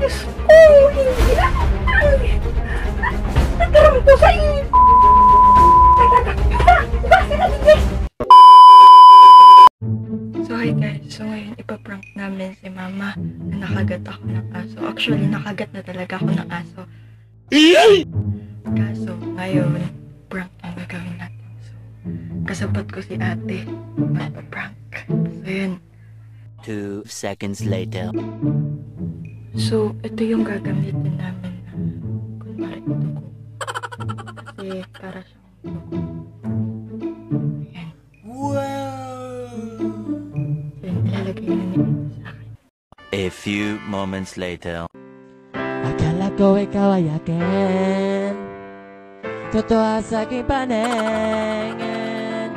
Diyos ko, hindi na. Nagkaroon ko sa iyo. So hi guys, so ngayon ipaprank namin si mama na nakagat ako ng aso. Actually, nakagat na talaga ako ng aso. Kaso ngayon, prank ang gagawin natin. So, kasabot ko si ate magpa-prank. So yun. 2 seconds later. So, ito yung gagamitin namin na kunwari dugo. Kasi para siyang dugo. Ayan. Wow! So, yun, ilalagay na niya ito sa akin. A few moments later. Akala ko ikaw ay akin, totoo sa aking paningin,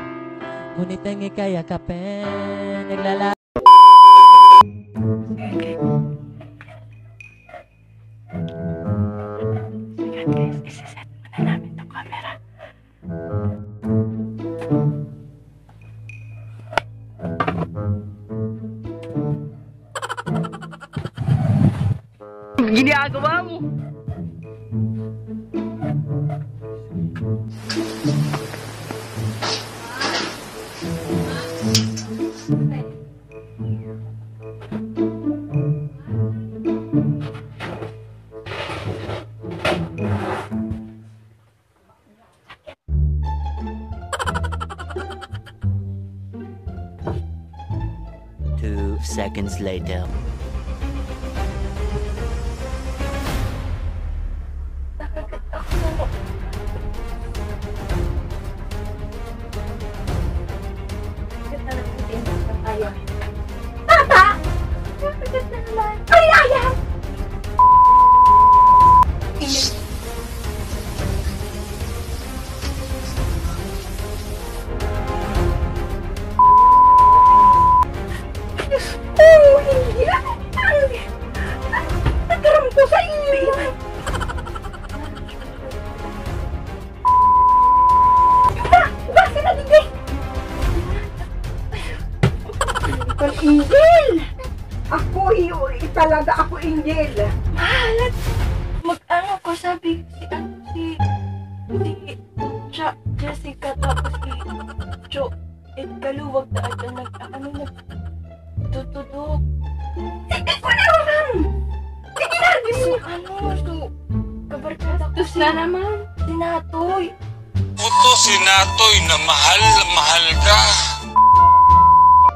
ngunit ang ika'y yakapin, naglala. Okay. So yan guys, isiset muna namin itong camera. Ginagawa mo? Two seconds later. Tata! Nakagat na naman! Ay, ayan! Diyos ko, hindi na! Nagkaroon ko sa iyo! Bakit naligay? Angel! Ako yun, talaga ako Angel. Mahalat. Mag-ano ko sabi si Jessica tapos si Jo. Kaluwag na ata nagtutudok. Sige ko na naman! Sige na! Kabarkada ko na naman. Sinatoy. Puto si Natoy na mahal na mahal ka.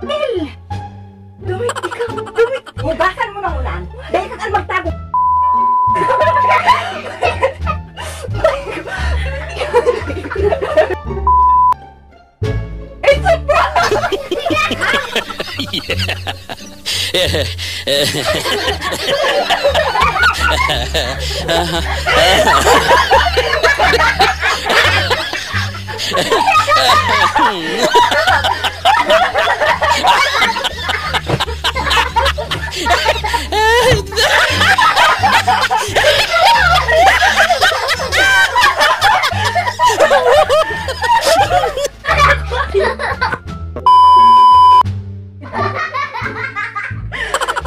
Angel! Dumit, ikaw, dumit! Hugasan mo ng ulan. Dahil ka magtago. It's a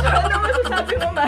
Ano masasabi mo, Ma?